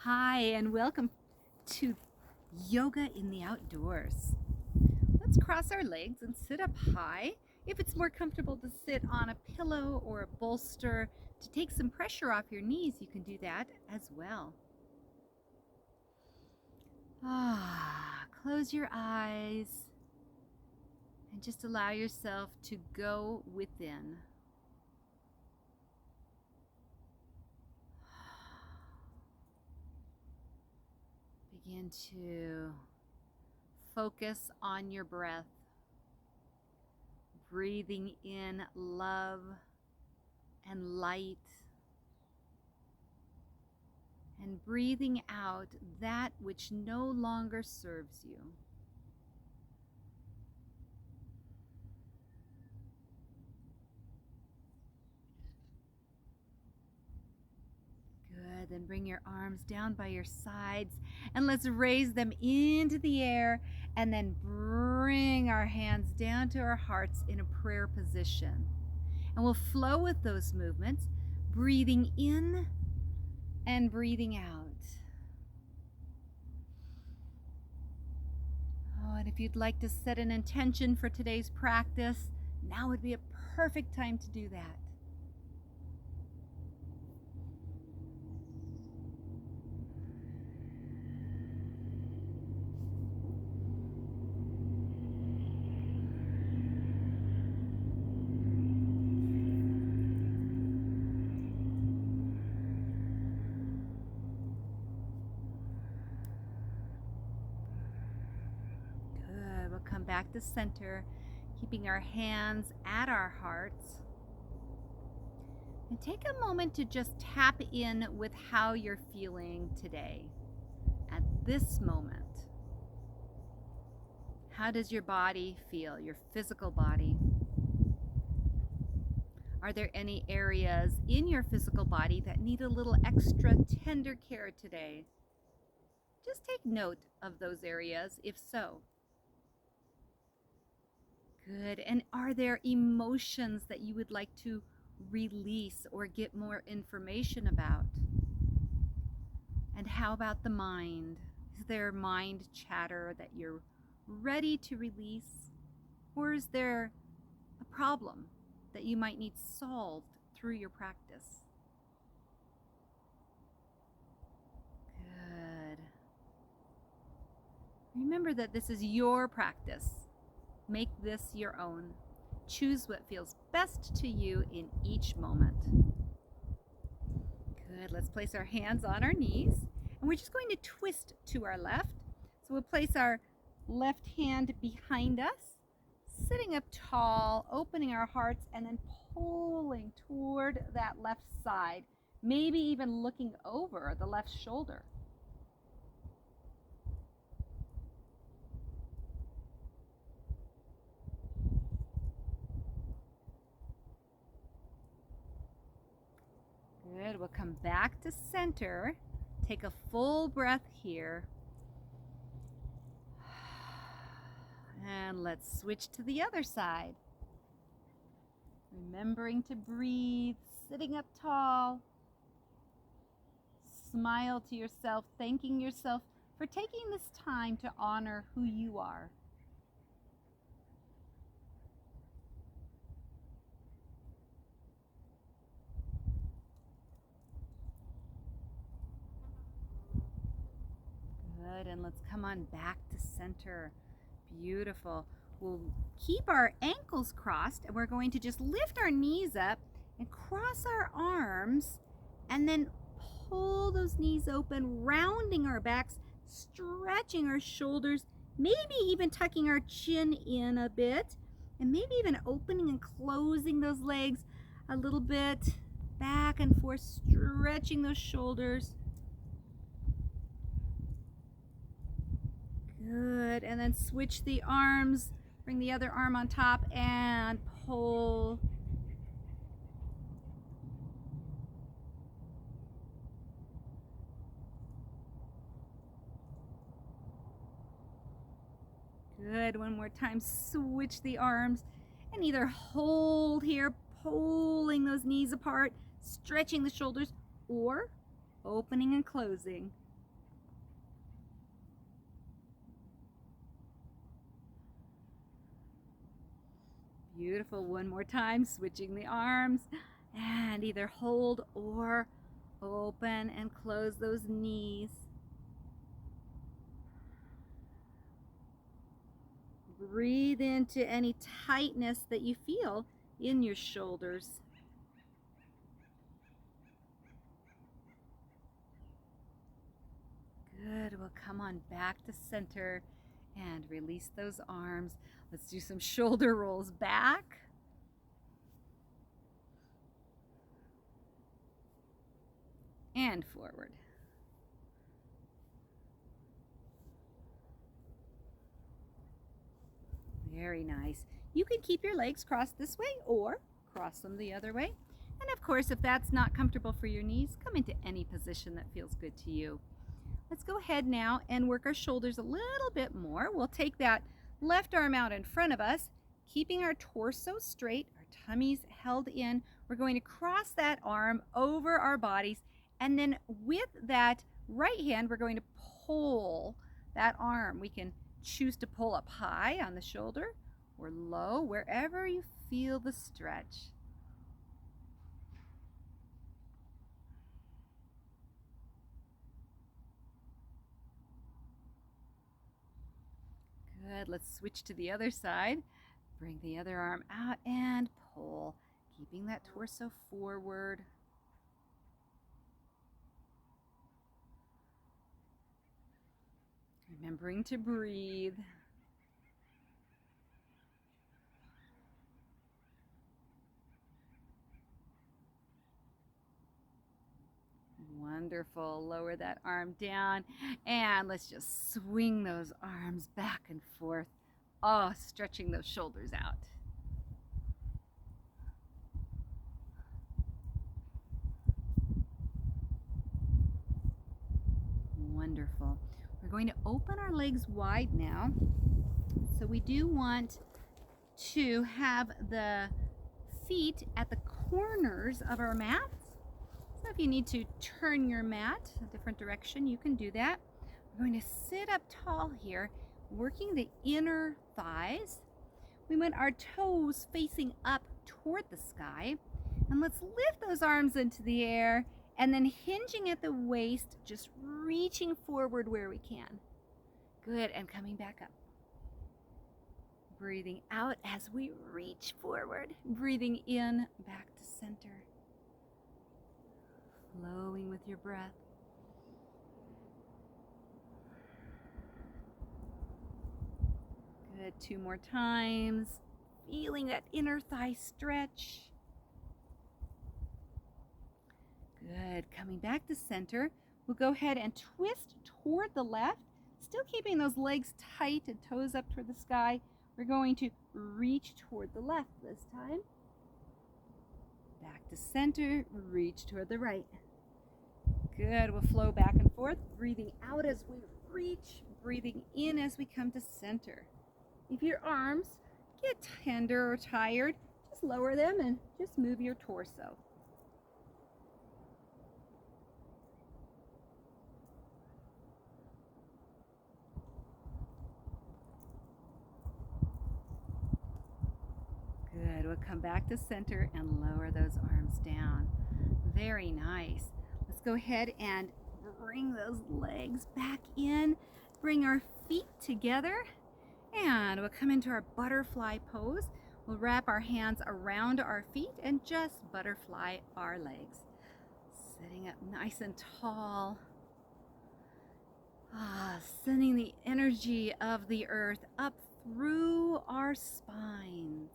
Hi, and welcome to Yoga in the Outdoors. Let's cross our legs and sit up high. If it's more comfortable to sit on a pillow or a bolster to take some pressure off your knees, you can do that as well. Close your eyes and just allow yourself to go within. Begin to focus on your breath, breathing in love and light, and breathing out that which no longer serves you. Good, then bring your arms down by your sides and let's raise them into the air and then bring our hands down to our hearts in a prayer position. And we'll flow with those movements, breathing in and breathing out. And if you'd like to set an intention for today's practice, now would be a perfect time to do that. We'll come back to center, keeping our hands at our hearts. And take a moment to just tap in with how you're feeling today, at this moment. How does your body feel, your physical body? Are there any areas in your physical body that need a little extra tender care today? Just take note of those areas, if so. Good. And are there emotions that you would like to release or get more information about? And how about the mind? Is there mind chatter that you're ready to release? Or is there a problem that you might need solved through your practice? Good. Remember that this is your practice. Make this your own. Choose what feels best to you in each moment. Good. Let's place our hands on our knees. And we're just going to twist to our left. So we'll place our left hand behind us, sitting up tall, opening our hearts, and then pulling toward that left side, maybe even looking over the left shoulder. Good. We'll come back to center. Take a full breath here. And let's switch to the other side. Remembering to breathe, sitting up tall. Smile to yourself, thanking yourself for taking this time to honor who you are. Good, and let's come on back to center. Beautiful. We'll keep our ankles crossed and we're going to just lift our knees up and cross our arms and then pull those knees open, rounding our backs, stretching our shoulders, maybe even tucking our chin in a bit, and maybe even opening and closing those legs a little bit, back and forth, stretching those shoulders. Good, and then switch the arms, bring the other arm on top and pull. Good, one more time, switch the arms and either hold here, pulling those knees apart, stretching the shoulders, or opening and closing. Beautiful. One more time, switching the arms, and either hold or open and close those knees. Breathe into any tightness that you feel in your shoulders. Good. We'll come on back to center and release those arms. Let's do some shoulder rolls back. And forward. Very nice. You can keep your legs crossed this way or cross them the other way. And of course, if that's not comfortable for your knees, come into any position that feels good to you. Let's go ahead now and work our shoulders a little bit more. We'll take that left arm out in front of us, keeping our torso straight, our tummies held in. We're going to cross that arm over our bodies, and then with that right hand, we're going to pull that arm. We can choose to pull up high on the shoulder or low, wherever you feel the stretch. Good. Let's switch to the other side. Bring the other arm out and pull, keeping that torso forward. Remembering to breathe. Wonderful. Lower that arm down, and let's just swing those arms back and forth. Oh, stretching those shoulders out. Wonderful. We're going to open our legs wide now. So we do want to have the feet at the corners of our mats. So if you need to turn your mat a different direction, you can do that. We're going to sit up tall here, working the inner thighs. We want our toes facing up toward the sky. And let's lift those arms into the air, and then hinging at the waist, just reaching forward where we can. Good, and coming back up. Breathing out as we reach forward. Breathing in, back to center. Flowing with your breath. Good, 2 more times. Feeling that inner thigh stretch. Good, coming back to center. We'll go ahead and twist toward the left, still keeping those legs tight and toes up toward the sky. We're going to reach toward the left this time. Back to center, reach toward the right. Good, we'll flow back and forth, breathing out as we reach, breathing in as we come to center. If your arms get tender or tired, just lower them and just move your torso. Good, we'll come back to center and lower those arms down. Very nice. Let's go ahead and bring those legs back in. Bring our feet together, and we'll come into our butterfly pose. We'll wrap our hands around our feet and just butterfly our legs. Sitting up nice and tall. Sending the energy of the earth up through our spines.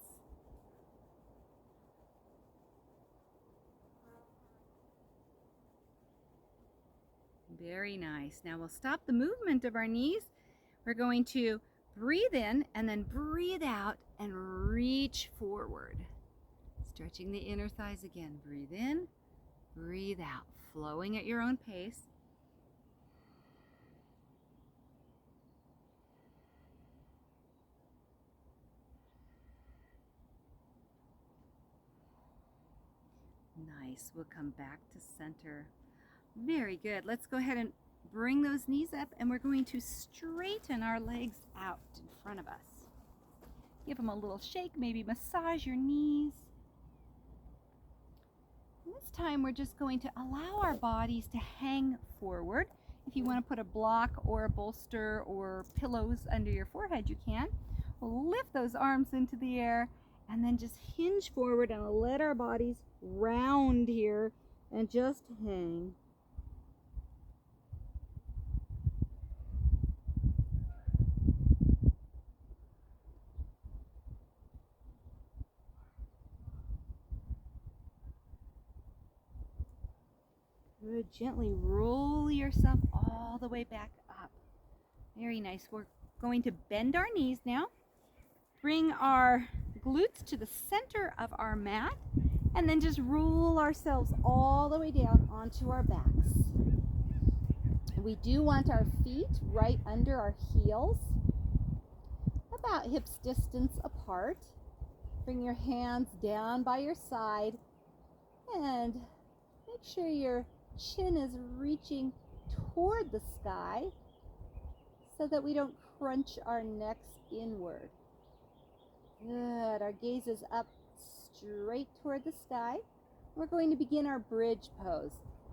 Very nice. Now we'll stop the movement of our knees. We're going to breathe in and then breathe out and reach forward. Stretching the inner thighs again. Breathe in, breathe out, flowing at your own pace. Nice. We'll come back to center. Very good. Let's go ahead and bring those knees up, and we're going to straighten our legs out in front of us. Give them a little shake, maybe massage your knees. And this time we're just going to allow our bodies to hang forward. If you want to put a block or a bolster or pillows under your forehead, you can. We'll lift those arms into the air and then just hinge forward and let our bodies round here and just hang. Good. Gently roll yourself all the way back up. Very nice. We're going to bend our knees now. Bring our glutes to the center of our mat and then just roll ourselves all the way down onto our backs. We do want our feet right under our heels, about hips distance apart. Bring your hands down by your side and make sure your chin is reaching toward the sky so that we don't crunch our necks inward. Good. Our gaze is up straight toward the sky. We're going to begin our bridge pose.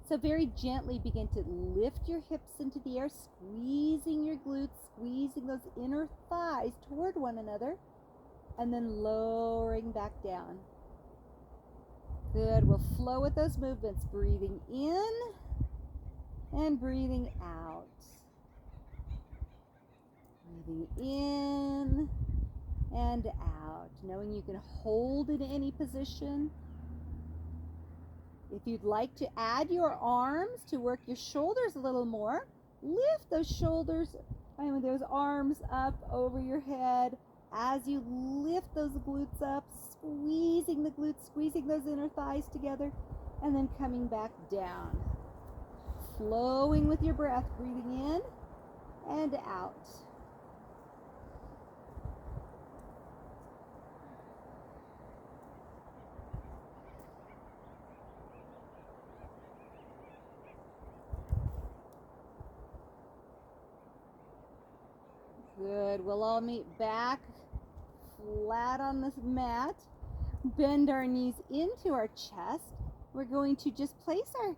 So very gently begin to lift your hips into the air, squeezing your glutes, squeezing those inner thighs toward one another, and then lowering back down. Good. We'll flow with those movements, breathing in and breathing out. Breathing in and out, knowing you can hold in any position. If you'd like to add your arms to work your shoulders a little more, lift those shoulders and those arms up over your head as you lift those glutes up, squeezing the glutes, squeezing those inner thighs together, and then coming back down. Flowing with your breath, breathing in and out. Good. We'll all meet back flat on this mat. Bend our knees into our chest. We're going to just place our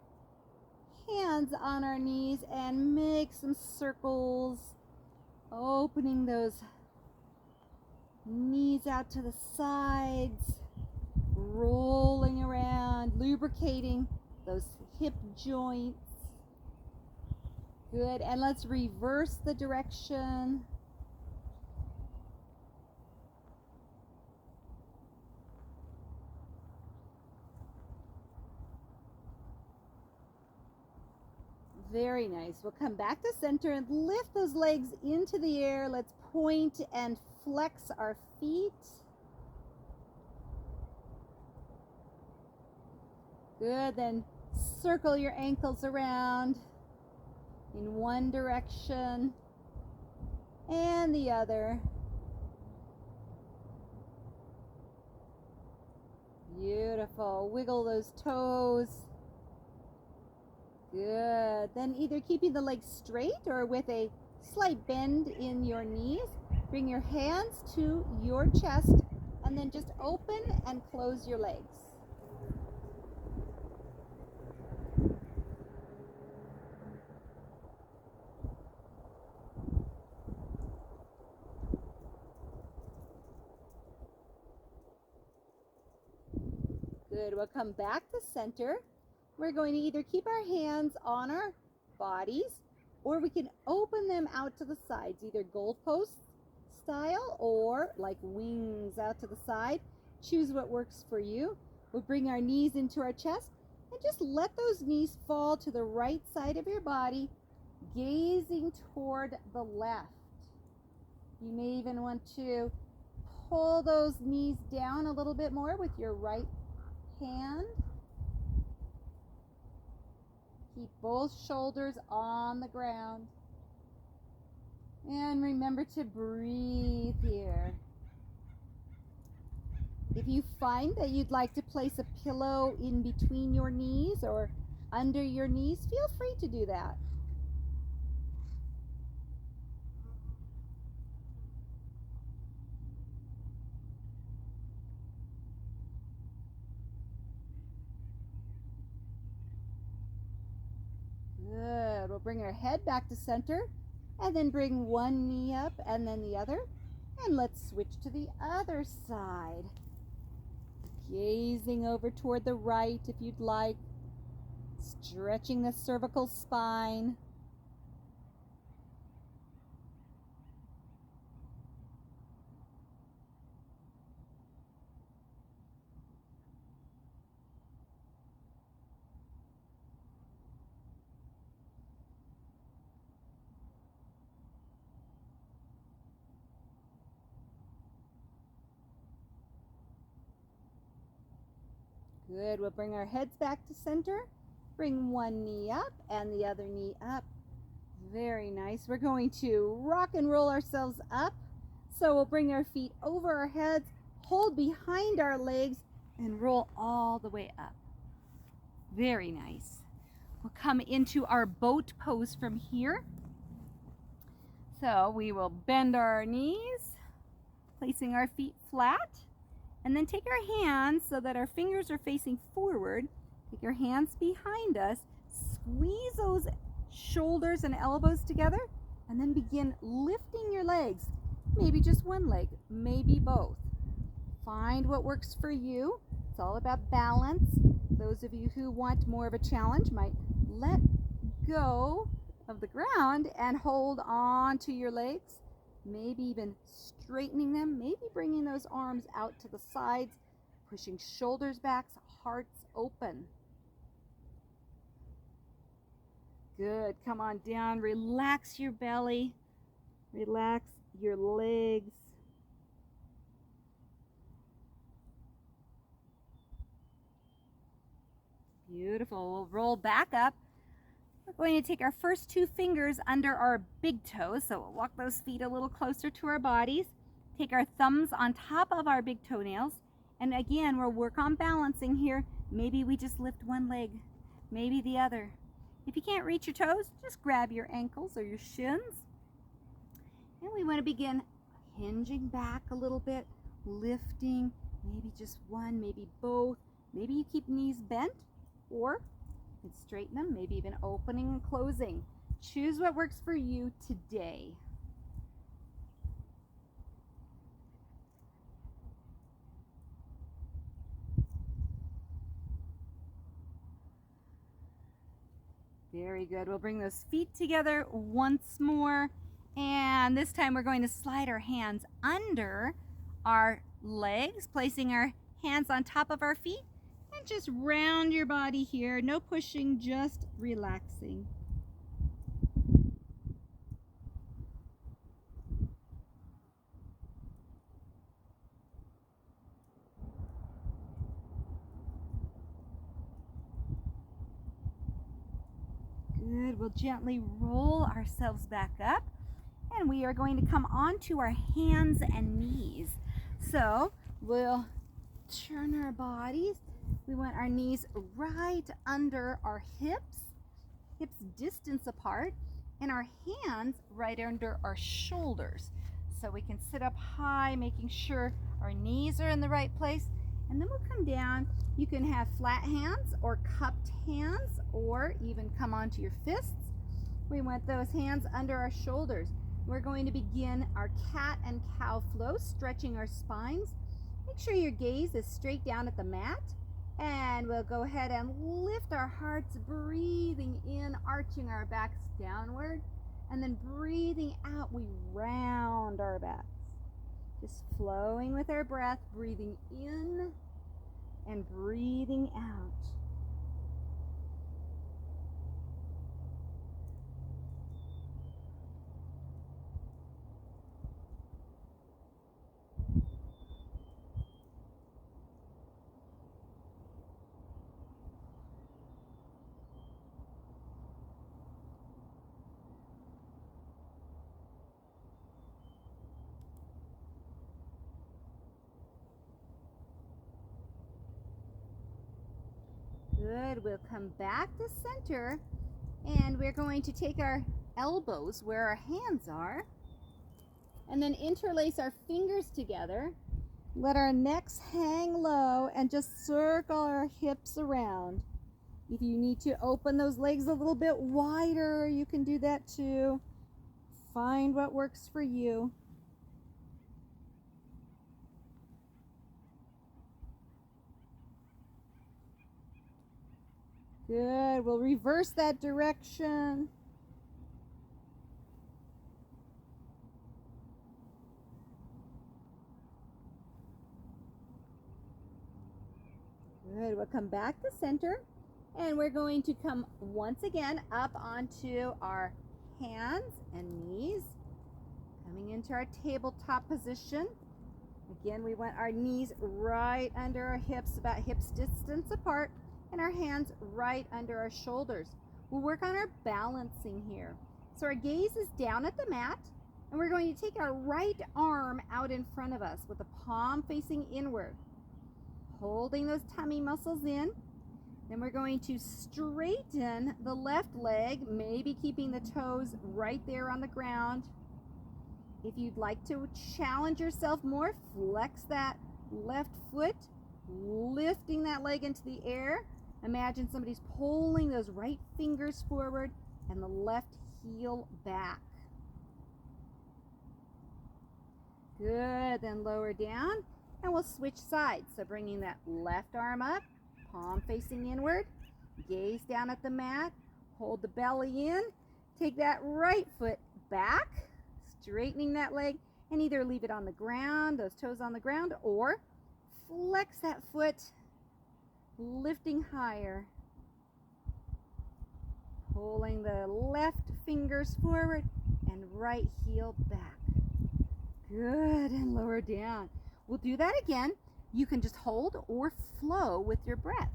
hands on our knees and make some circles, opening those knees out to the sides, rolling around, lubricating those hip joints. Good. And let's reverse the direction. Very nice. We'll come back to center and lift those legs into the air. Let's point and flex our feet. Good. Then circle your ankles around in one direction and the other. Beautiful. Wiggle those toes. Good. Then either keeping the legs straight or with a slight bend in your knees, bring your hands to your chest and then just open and close your legs. Good. We'll come back to center. We're going to either keep our hands on our bodies or we can open them out to the sides, either goalpost style or like wings out to the side. Choose what works for you. We'll bring our knees into our chest and just let those knees fall to the right side of your body, gazing toward the left. You may even want to pull those knees down a little bit more with your right hand. Keep both shoulders on the ground. And remember to breathe here. If you find that you'd like to place a pillow in between your knees or under your knees, feel free to do that. bring our head back to center and then bring one knee up and then the other. And let's switch to the other side. Gazing over toward the right if you'd like. Stretching the cervical spine. Good. We'll bring our heads back to center. Bring one knee up and the other knee up. Very nice. We're going to rock and roll ourselves up. So we'll bring our feet over our heads, hold behind our legs, and roll all the way up. Very nice. We'll come into our boat pose from here. So we will bend our knees, placing our feet flat. And then take our hands so that our fingers are facing forward. Take your hands behind us. Squeeze those shoulders and elbows together. And then begin lifting your legs. Maybe just one leg, maybe both. Find what works for you. It's all about balance. Those of you who want more of a challenge might let go of the ground and hold on to your legs. Maybe even straightening them, maybe bringing those arms out to the sides, pushing shoulders back, hearts open. Good. Come on down. Relax your belly. Relax your legs. Beautiful. We'll roll back up. We're going to take our first two fingers under our big toes, so we'll walk those feet a little closer to our bodies. Take our thumbs on top of our big toenails, and again, we'll work on balancing here. Maybe we just lift one leg, maybe the other. If you can't reach your toes, just grab your ankles or your shins. And we want to begin hinging back a little bit, lifting, maybe just one, maybe both. Maybe you keep knees bent, or and straighten them, maybe even opening and closing. Choose what works for you today. Very good. We'll bring those feet together once more. And this time we're going to slide our hands under our legs, placing our hands on top of our feet. And just round your body here. No pushing, just relaxing. Good. We'll gently roll ourselves back up. And we are going to come onto our hands and knees. So we'll turn our bodies. We want our knees right under our hips distance apart, and our hands right under our shoulders. So we can sit up high, making sure our knees are in the right place. And then we'll come down. You can have flat hands or cupped hands, or even come onto your fists. We want those hands under our shoulders. We're going to begin our cat and cow flow, stretching our spines. Make sure your gaze is straight down at the mat. And we'll go ahead and lift our hearts, breathing in, arching our backs downward. And then breathing out, we round our backs. Just flowing with our breath, breathing in and breathing out. Good. We'll come back to center, and we're going to take our elbows where our hands are, and then interlace our fingers together. Let our necks hang low and just circle our hips around. If you need to open those legs a little bit wider, you can do that too. Find what works for you. Good. We'll reverse that direction. Good. We'll come back to center, and we're going to come once again up onto our hands and knees, coming into our tabletop position. Again, we want our knees right under our hips, about hips distance apart, and our hands right under our shoulders. We'll work on our balancing here. So our gaze is down at the mat, and we're going to take our right arm out in front of us with the palm facing inward, holding those tummy muscles in. Then we're going to straighten the left leg, maybe keeping the toes right there on the ground. If you'd like to challenge yourself more, flex that left foot, lifting that leg into the air. Imagine somebody's pulling those right fingers forward and the left heel back. Good, then lower down, and we'll switch sides. So bringing that left arm up, palm facing inward, gaze down at the mat, hold the belly in, take that right foot back, straightening that leg, and either leave it on the ground, those toes on the ground, or flex that foot, lifting higher, pulling the left fingers forward and right heel back. Good, and lower down. We'll do that again. You can just hold or flow with your breath.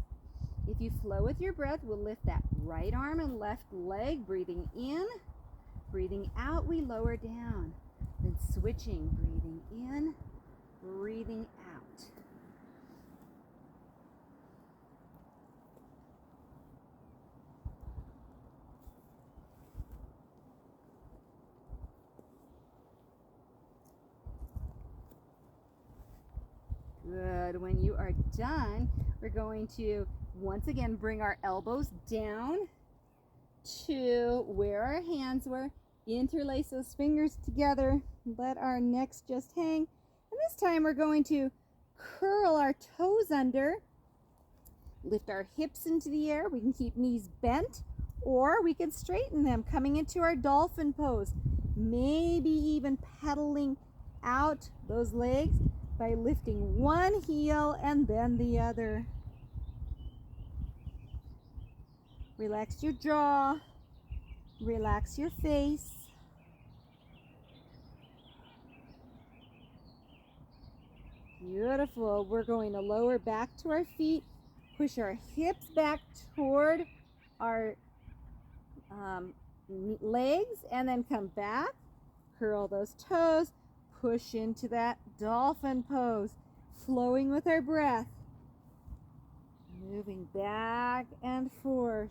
If you flow with your breath, we'll lift that right arm and left leg, breathing in, breathing out, we lower down. Then switching, breathing in, breathing out. Good. When you are done, we're going to once again bring our elbows down to where our hands were. Interlace those fingers together. Let our necks just hang. And this time we're going to curl our toes under. Lift our hips into the air. We can keep knees bent, or we can straighten them, coming into our dolphin pose. Maybe even pedaling out those legs by lifting one heel and then the other. Relax your jaw, relax your face. Beautiful. We're going to lower back to our feet, push our hips back toward our legs, and then come back, curl those toes, push into that dolphin pose, flowing with our breath, moving back and forth.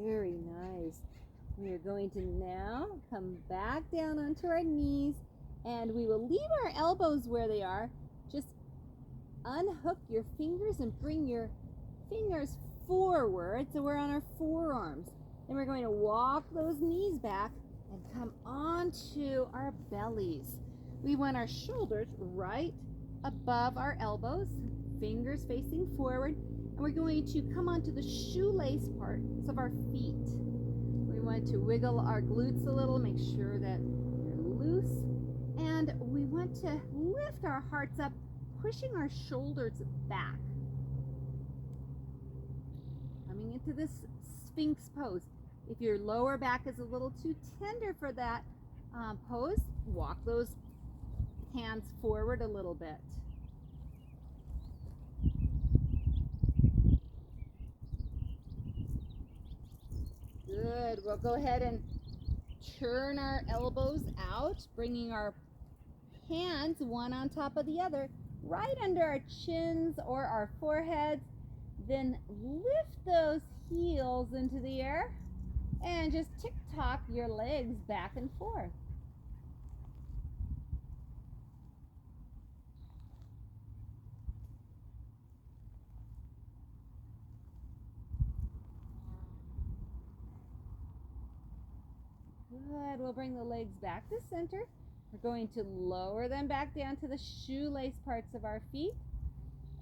Very nice. We are going to now come back down onto our knees, and we will leave our elbows where they are. Just unhook your fingers and bring your fingers forward so we're on our forearms. Then we're going to walk those knees back and come onto our bellies. We want our shoulders right above our elbows, fingers facing forward, and we're going to come onto the shoelace parts of our feet. We want to wiggle our glutes a little, make sure that they're loose, and we want to lift our hearts up, pushing our shoulders back. Coming into this Sphinx pose. If your lower back is a little too tender for that pose, walk those hands forward a little bit. Good. We'll go ahead and turn our elbows out, bringing our hands one on top of the other, right under our chins or our foreheads. Then lift those heels into the air and just tick-tock your legs back and forth. Good. We'll bring the legs back to center. We're going to lower them back down to the shoelace parts of our feet.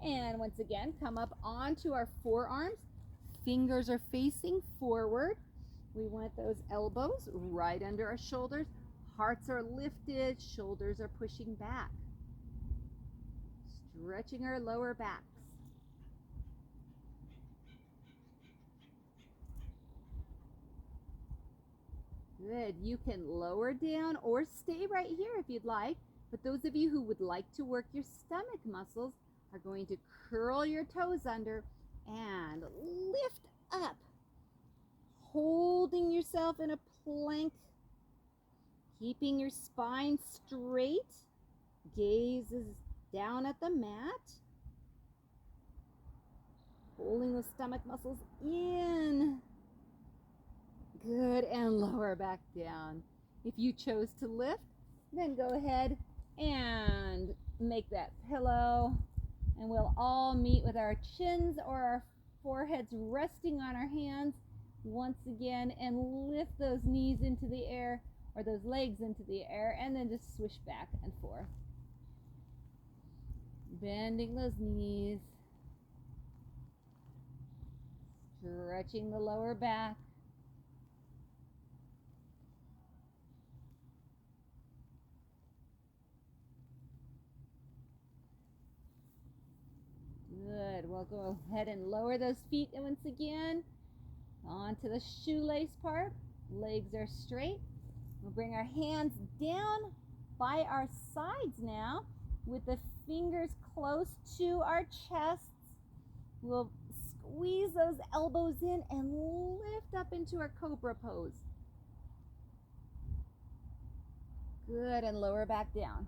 And once again, come up onto our forearms. Fingers are facing forward. We want those elbows right under our shoulders. Hearts are lifted, shoulders are pushing back. Stretching our lower backs. Good. You can lower down or stay right here if you'd like. But those of you who would like to work your stomach muscles are going to curl your toes under and lift up. Holding yourself in a plank. Keeping your spine straight. Gaze is down at the mat. Holding those stomach muscles in. Good, and lower back down. If you chose to lift, then go ahead and make that pillow. And we'll all meet with our chins or our foreheads resting on our hands once again, and lift those knees into the air or those legs into the air, and then just swish back and forth. Bending those knees. Stretching the lower back. Good. We'll go ahead and lower those feet once again onto the shoelace part. Legs are straight. We'll bring our hands down by our sides now with the fingers close to our chests. We'll squeeze those elbows in and lift up into our cobra pose. Good, and lower back down.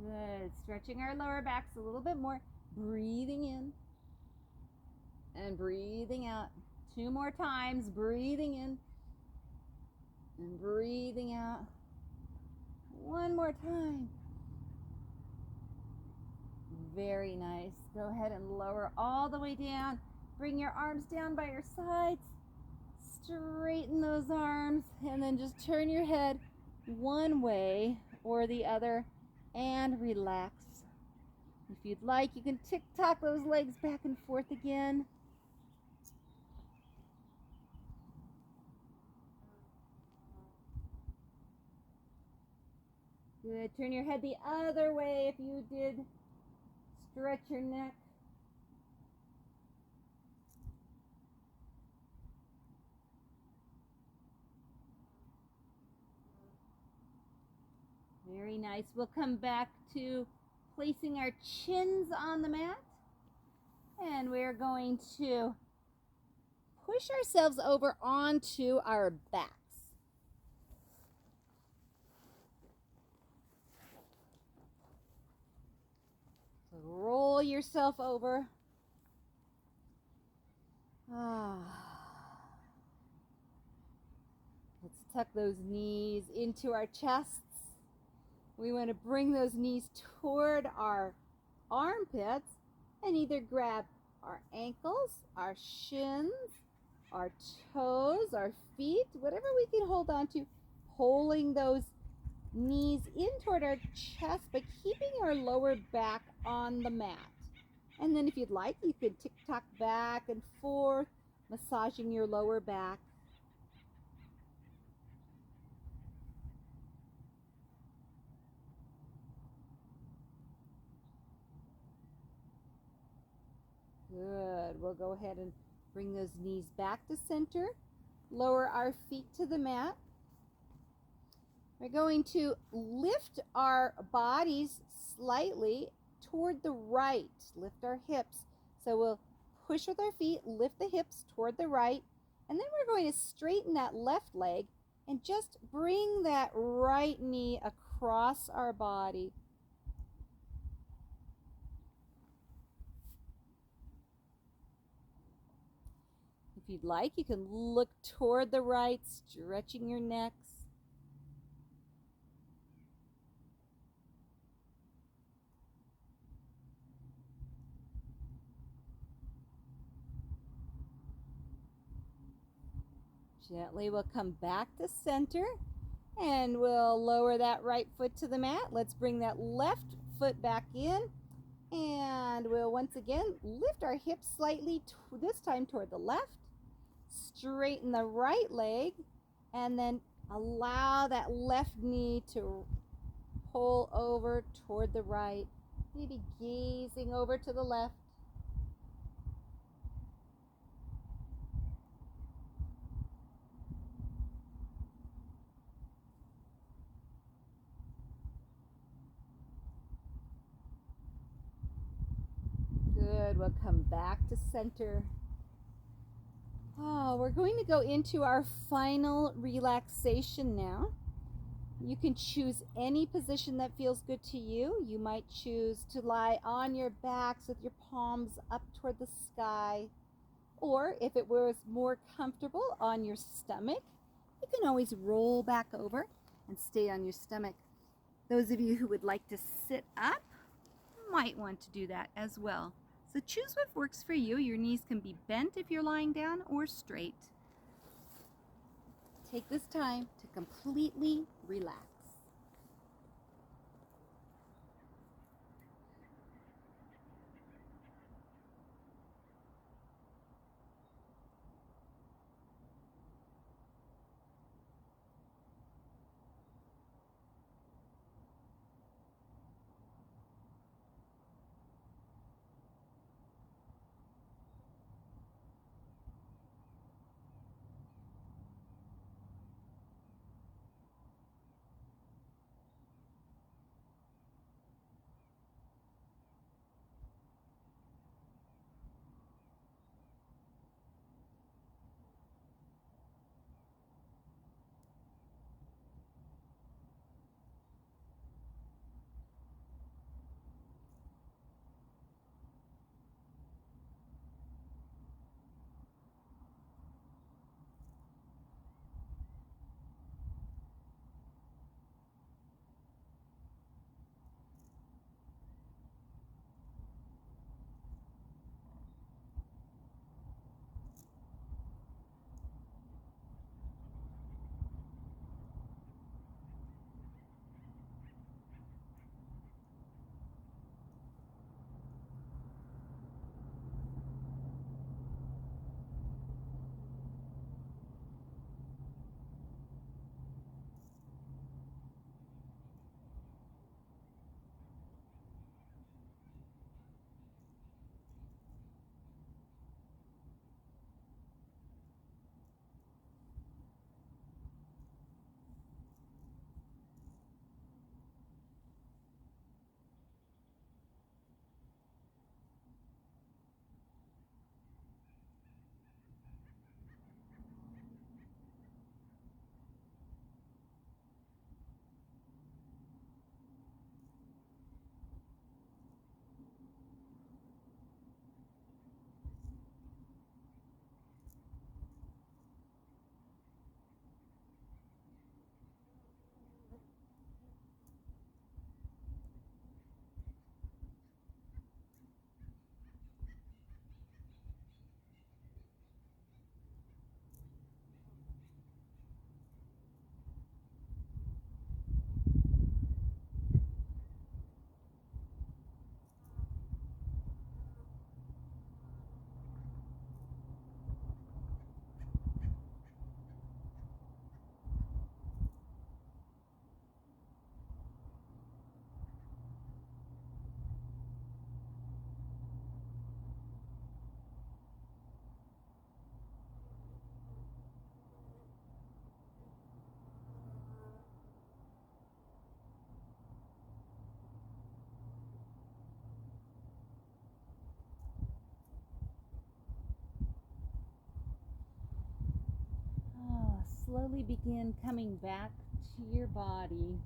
Good, stretching our lower backs a little bit more. Breathing in and breathing out. 2 more times, breathing in and breathing out. 1 more time. Very nice. Go ahead and lower all the way down. Bring your arms down by your sides. Straighten those arms, and then just turn your head one way or the other and relax. If you'd like, you can tick-tock those legs back and forth again. Good. Turn your head the other way if you did. Stretch your neck. Very nice. We'll come back to placing our chins on the mat. And we're going to push ourselves over onto our backs. So roll yourself over. Let's tuck those knees into our chests. We want to bring those knees toward our armpits and either grab our ankles, our shins, our toes, our feet, whatever we can hold on to, pulling those knees in toward our chest, but keeping our lower back on the mat. And then if you'd like, you could tick-tock back and forth, massaging your lower back. Good. We'll go ahead and bring those knees back to center. Lower our feet to the mat. We're going to lift our bodies slightly toward the right. Lift our hips. So we'll push with our feet, lift the hips toward the right, and then we're going to straighten that left leg and just bring that right knee across our body. If you'd like, you can look toward the right, stretching your necks. Gently, we'll come back to center and we'll lower that right foot to the mat. Let's bring that left foot back in and we'll once again lift our hips slightly, this time toward the left. Straighten the right leg and then allow that left knee to pull over toward the right, maybe gazing over to the left. Good, we'll come back to center. Oh, we're going to go into our final relaxation now. You can choose any position that feels good to you. You might choose to lie on your backs with your palms up toward the sky. Or if it was more comfortable on your stomach, you can always roll back over and stay on your stomach. Those of you who would like to sit up might want to do that as well. So choose what works for you. Your knees can be bent if you're lying down or straight. Take this time to completely relax. Slowly begin coming back to your body,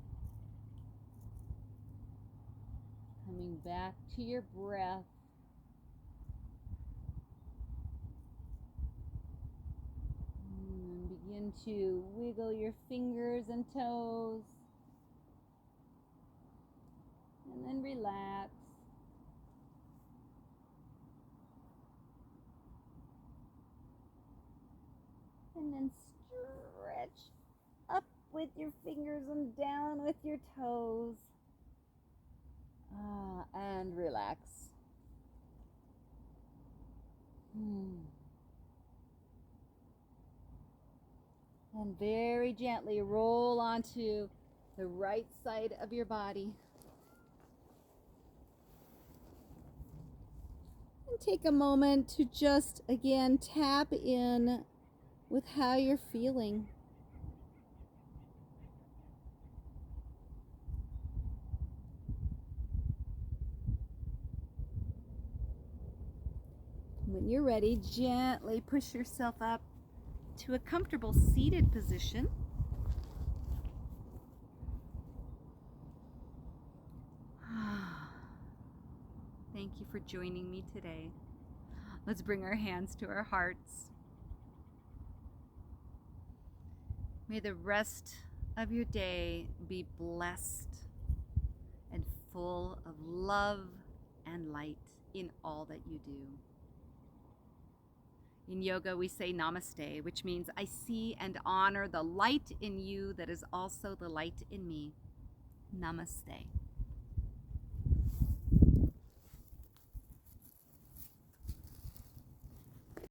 coming back to your breath. to wiggle your fingers and toes. And then relax. And then stretch up with your fingers and down with your toes. And relax. And very gently roll onto the right side of your body. And take a moment to just, again, tap in with how you're feeling. When you're ready, gently push yourself up to a comfortable seated position. Thank you for joining me today. Let's bring our hands to our hearts. May the rest of your day be blessed and full of love and light in all that you do. In yoga, we say namaste, which means I see and honor the light in you that is also the light in me. Namaste.